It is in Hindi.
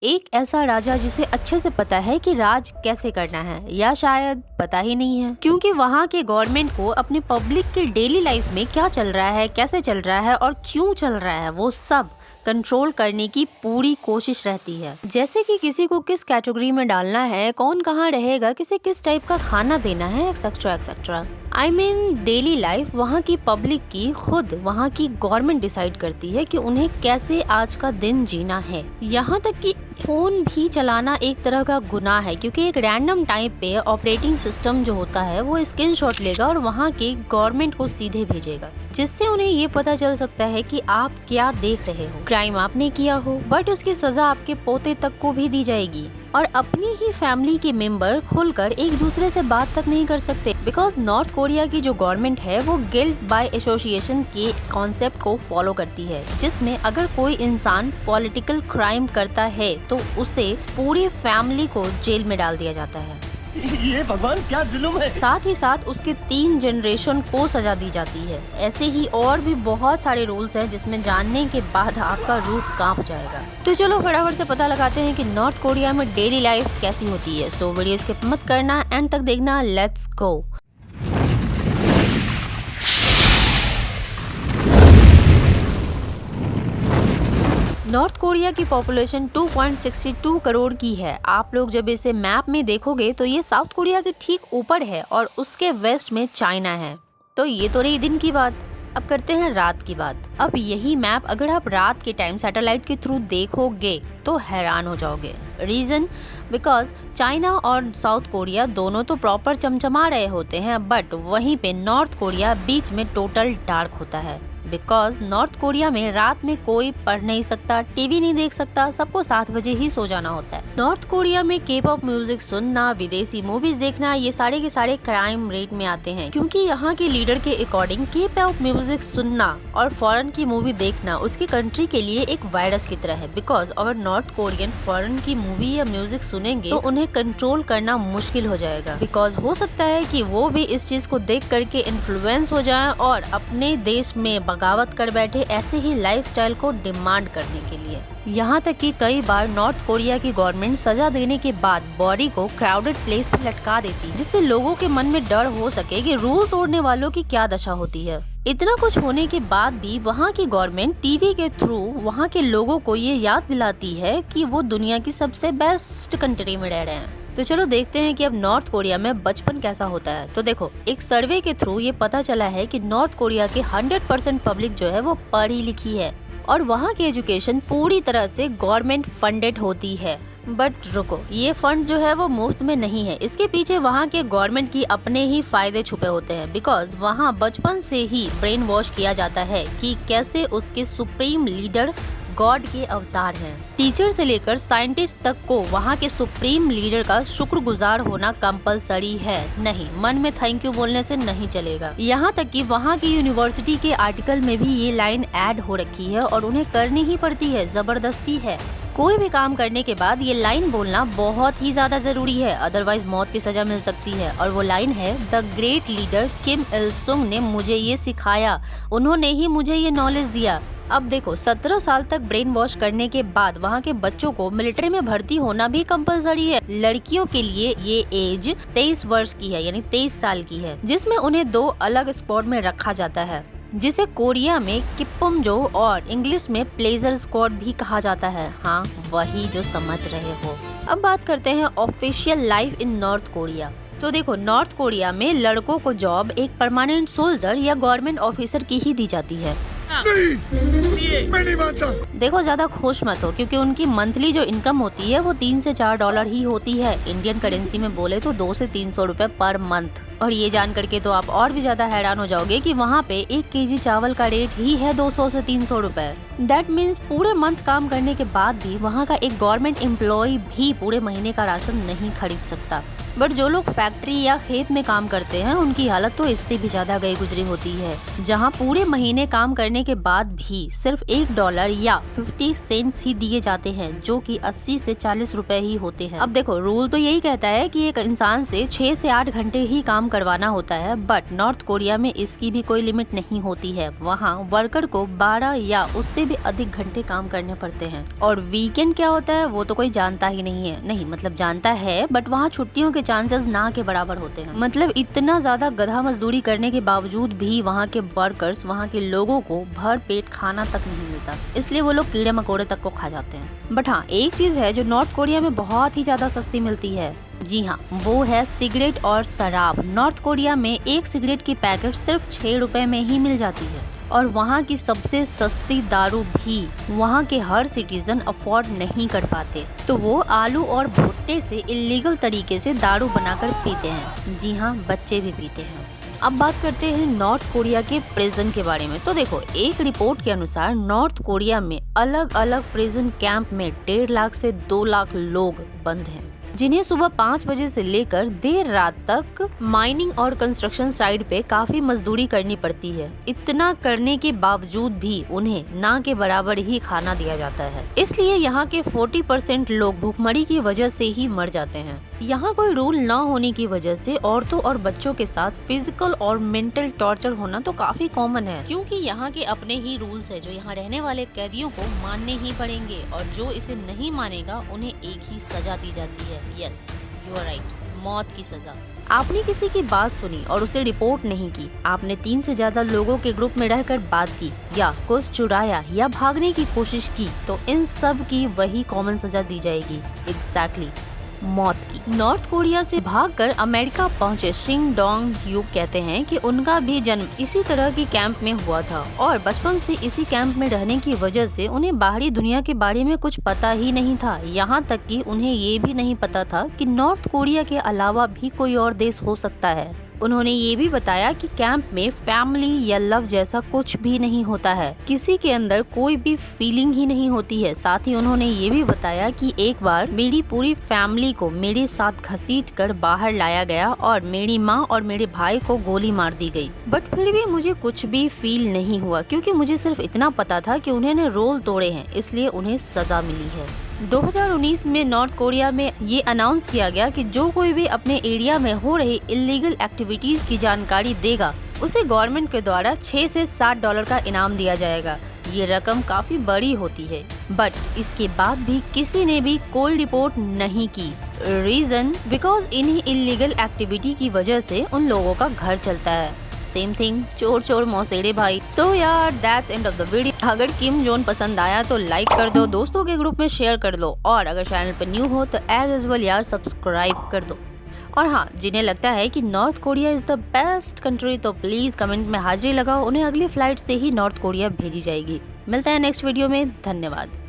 एक ऐसा राजा जिसे अच्छे से पता है कि राज कैसे करना है, या शायद पता ही नहीं है, क्योंकि वहाँ के गवर्नमेंट को अपने पब्लिक की डेली लाइफ में क्या चल रहा है, कैसे चल रहा है और क्यों चल रहा है, वो सब कंट्रोल करने की पूरी कोशिश रहती है। जैसे कि किसी को किस कैटेगरी में डालना है, कौन कहाँ रहेगा, किसे किस टाइप का खाना देना है, etcetera etcetera. I mean daily life वहाँ की पब्लिक की खुद वहाँ की गवर्नमेंट डिसाइड करती है कि उन्हें कैसे आज का दिन जीना है। यहाँ तक कि फोन भी चलाना एक तरह का गुनाह है, क्योंकि एक रैंडम टाइम पे ऑपरेटिंग सिस्टम जो होता है वो स्क्रीनशॉट लेगा और वहाँ के गवर्नमेंट को सीधे भेजेगा, जिससे उन्हें ये पता चल सकता है कि आप क्या देख रहे हो। क्राइम आपने किया हो, बट उसकी सजा आपके पोते तक को भी दी जाएगी। और अपनी ही फैमिली के मेंबर खुलकर एक दूसरे से बात तक नहीं कर सकते, बिकॉज नॉर्थ कोरिया की जो गवर्नमेंट है वो गिल्ट बाय एसोसिएशन के कॉन्सेप्ट को फॉलो करती है, जिसमें अगर कोई इंसान पॉलिटिकल क्राइम करता है तो उसे पूरी फैमिली को जेल में डाल दिया जाता है। ये भगवान क्या जुल्म है। साथ ही साथ उसके 3 जनरेशन को सजा दी जाती है। ऐसे ही और भी बहुत सारे रूल्स हैं जिसमें जानने के बाद आपका रूह कांप जाएगा। तो चलो फटाफट से पता लगाते हैं कि नॉर्थ कोरिया में डेली लाइफ कैसी होती है। सो वीडियो स्किप मत करना, एंड तक देखना। Let's go. नॉर्थ कोरिया की पॉपुलेशन 2.62 करोड़ की है। आप लोग जब इसे मैप में देखोगे तो ये साउथ कोरिया के ठीक ऊपर है और उसके वेस्ट में चाइना है। तो ये तो रही दिन की बात। अब करते हैं रात की बात। अब यही मैप अगर आप रात के टाइम सैटेलाइट के थ्रू देखोगे तो हैरान हो जाओगे। रीजन बिकॉज चाइना और साउथ कोरिया दोनों तो प्रॉपर चमचमा रहे होते हैं, बट वहीं पे नॉर्थ कोरिया बीच में टोटल डार्क होता है। बिकॉज नॉर्थ कोरिया में रात में कोई पढ़ नहीं सकता, टीवी नहीं देख सकता, सबको 7 बजे ही सो जाना होता है। नॉर्थ कोरिया में के पॉप म्यूजिक सुनना, विदेशी मूवीज देखना, ये सारे के सारे क्राइम रेट में आते हैं, क्योंकि यहाँ के लीडर के अकॉर्डिंग के पॉप म्यूजिक सुनना और फॉरेन की मूवी देखना उसकी कंट्री के लिए एक वायरस की तरह है। बिकॉज अगर नॉर्थ कोरियन फॉरेन की मूवी या म्यूजिक सुनेंगे तो उन्हें कंट्रोल करना मुश्किल हो जाएगा। बिकॉज हो सकता है कि वो भी इस चीज को देख करके इन्फ्लुएंस हो जाए और अपने देश में बगावत कर बैठे ऐसे ही लाइफस्टाइल को डिमांड करने के लिए। यहाँ तक कि कई बार नॉर्थ कोरिया की गवर्नमेंट सजा देने के बाद बॉडी को क्राउडेड प्लेस पर लटका देती है, जिससे लोगों के मन में डर हो सके कि रूल तोड़ने वालों की क्या दशा होती है। इतना कुछ होने के बाद भी वहाँ की गवर्नमेंट टीवी के थ्रू वहाँ के लोगों को ये याद दिलाती है कि वो दुनिया की सबसे बेस्ट कंट्री में रह रहे हैं। तो चलो देखते हैं कि अब नॉर्थ कोरिया में बचपन कैसा होता है। तो देखो, एक सर्वे के थ्रू ये पता चला है कि नॉर्थ कोरिया की 100% पब्लिक जो है वो पढ़ी लिखी है और वहाँ की एजुकेशन पूरी तरह से गवर्नमेंट फंडेड होती है। बट रुको, ये फंड जो है वो मुफ्त में नहीं है। इसके पीछे वहाँ के गवर्नमेंट की अपने ही फायदे छुपे होते हैं। बिकॉज वहाँ बचपन से ही ब्रेन वॉश किया जाता है कि कैसे उसके सुप्रीम लीडर गॉड के अवतार हैं। टीचर से लेकर साइंटिस्ट तक को वहाँ के सुप्रीम लीडर का शुक्रगुजार होना कंपलसरी है। नहीं, मन में थैंक यू बोलने से नहीं चलेगा। यहाँ तक कि वहाँ की यूनिवर्सिटी के आर्टिकल में भी ये लाइन ऐड हो रखी है और उन्हें करनी ही पड़ती है, जबरदस्ती है। कोई भी काम करने के बाद ये लाइन बोलना बहुत ही ज्यादा जरूरी है, अदरवाइज मौत की सजा मिल सकती है। और वो लाइन है, द ग्रेट लीडर किम इल सुंग ने मुझे ये सिखाया, उन्होंने ही मुझे ये नॉलेज दिया। अब देखो, 17 साल तक ब्रेन वॉश करने के बाद वहाँ के बच्चों को मिलिट्री में भर्ती होना भी कंपलसरी है। लड़कियों के लिए ये एज 23 वर्ष की है, यानी 23 साल की है, जिसमें उन्हें 2 अलग स्क्वाड में रखा जाता है, जिसे कोरिया में किप्पुमजो और इंग्लिश में प्लेजर स्क्वाड भी कहा जाता है। हाँ, वही जो समझ रहे हो। अब बात करते हैं official life in north Korea. तो देखो, नॉर्थ कोरिया में लड़कों को जॉब एक परमानेंट सोल्जर या गवर्नमेंट ऑफिसर की ही दी जाती है। नहीं, मैं नहीं मानता। देखो, ज्यादा खुश मत हो, क्योंकि उनकी मंथली जो इनकम होती है वो 3 से 4 डॉलर ही होती है। इंडियन करेंसी में बोले तो 200 से 300 रुपए पर मंथ। और ये जान करके तो आप और भी ज्यादा हैरान हो जाओगे कि वहाँ पे 1 केजी चावल का रेट ही है 200 से 300 रुपए। दैट मीन्स पूरे मंथ काम करने के बाद भी वहाँ का एक गवर्नमेंट एम्प्लॉय भी पूरे महीने का राशन नहीं खरीद सकता। बट जो लोग फैक्ट्री या खेत में काम करते हैं उनकी हालत तो इससे भी ज्यादा गई गुजरी होती है, जहां पूरे महीने काम करने के बाद भी सिर्फ $1 या 50 सेंट्स ही दिए जाते हैं, जो कि 80 से 40 रुपए ही होते हैं। अब देखो, रूल तो यही कहता है कि एक इंसान से 6 से 8 घंटे ही काम करवाना होता है, बट नॉर्थ कोरिया में इसकी भी कोई लिमिट नहीं होती है। वहाँ वर्कर को 12 या उससे भी अधिक घंटे काम करने पड़ते हैं। और वीकेंड क्या होता है वो तो कोई जानता ही नहीं है, नहीं मतलब जानता है बट वहाँ छुट्टियों के चांसेस ना के बराबर होते हैं। मतलब इतना ज्यादा गधा मजदूरी करने के बावजूद भी वहाँ के वर्कर्स, वहाँ के लोगों को भर पेट खाना तक नहीं मिलता, इसलिए वो लोग कीड़े मकोड़े तक को खा जाते हैं। बट हाँ, एक चीज है जो नॉर्थ कोरिया में बहुत ही ज्यादा सस्ती मिलती है, जी हाँ, वो है सिगरेट और शराब। नॉर्थ कोरिया में एक सिगरेट की पैकेट सिर्फ 6 रुपए में ही मिल जाती है और वहाँ की सबसे सस्ती दारू भी वहाँ के हर सिटीजन अफोर्ड नहीं कर पाते, तो वो आलू और भुट्टे से इलीगल तरीके से दारू बनाकर पीते हैं। जी हाँ, बच्चे भी पीते हैं। अब बात करते हैं नॉर्थ कोरिया के प्रिजन के बारे में। तो देखो, एक रिपोर्ट के अनुसार नॉर्थ कोरिया में अलग अलग प्रिजन कैंप में 1.5 लाख से 2 लाख लोग बंद हैं, जिन्हें सुबह 5 बजे से लेकर देर रात तक माइनिंग और कंस्ट्रक्शन साइट पे काफी मजदूरी करनी पड़ती है। इतना करने के बावजूद भी उन्हें ना के बराबर ही खाना दिया जाता है, इसलिए यहाँ के 40% लोग भूखमरी की वजह से ही मर जाते हैं। यहाँ कोई रूल न होने की वजह से औरतों और बच्चों के साथ फिजिकल और मेंटल टॉर्चर होना तो काफी कॉमन है, क्योंकि यहाँ के अपने ही रूल्स है जो यहाँ रहने वाले कैदियों को मानने ही पड़ेंगे, और जो इसे नहीं मानेगा उन्हें एक ही सजा दी जाती है। यस, यू आर राइट, मौत की सजा। आपने किसी की बात सुनी और उसे रिपोर्ट नहीं की, आपने 3 से ज्यादा लोगों के ग्रुप में रहकर बात की या कुछ चुराया या भागने की कोशिश की, तो इन सब की वही कॉमन सजा दी जाएगी, एग्जैक्टली मौत की। नॉर्थ कोरिया से भागकर अमेरिका पहुंचे शिंग डोंग ह्यूक कहते हैं कि उनका भी जन्म इसी तरह की कैंप में हुआ था और बचपन से इसी कैंप में रहने की वजह से उन्हें बाहरी दुनिया के बारे में कुछ पता ही नहीं था। यहाँ तक कि उन्हें ये भी नहीं पता था कि नॉर्थ कोरिया के अलावा भी कोई और देश हो सकता है। उन्होंने ये भी बताया कि कैंप में फैमिली या लव जैसा कुछ भी नहीं होता है, किसी के अंदर कोई भी फीलिंग ही नहीं होती है। साथ ही उन्होंने ये भी बताया कि एक बार मेरी पूरी फैमिली को मेरे साथ घसीट कर बाहर लाया गया और मेरी माँ और मेरे भाई को गोली मार दी गई, बट फिर भी मुझे कुछ भी फील नहीं हुआ, क्योंकि मुझे सिर्फ इतना पता था कि उन्होंने रोल तोड़े हैं, इसलिए उन्हें सजा मिली है। 2019 में नॉर्थ कोरिया में ये अनाउंस किया गया कि जो कोई भी अपने एरिया में हो रही इलीगल एक्टिविटीज की जानकारी देगा, उसे गवर्नमेंट के द्वारा 6 से $60 का इनाम दिया जाएगा। ये रकम काफी बड़ी होती है, बट इसके बाद भी किसी ने भी कोई रिपोर्ट नहीं की। रीजन बिकॉज इन्हीं इलीगल एक्टिविटी की वजह से उन लोगों का घर चलता है। सेम थिंग, चोर चोर मौसेरे भाई। तो यार that's end of the video. अगर किम जोन पसंद आया तो लाइक कर दो, दोस्तों के ग्रुप में शेयर कर दो, और अगर चैनल पर न्यू हो तो एज यूजुअल यार सब्सक्राइब कर दो। और हाँ, जिन्हें लगता है कि north Korea is the best country तो प्लीज कमेंट में हाजिरी लगाओ, उन्हें अगली फ्लाइट से ही नॉर्थ कोरिया भेजी जाएगी। मिलता है नेक्स्ट वीडियो में, धन्यवाद।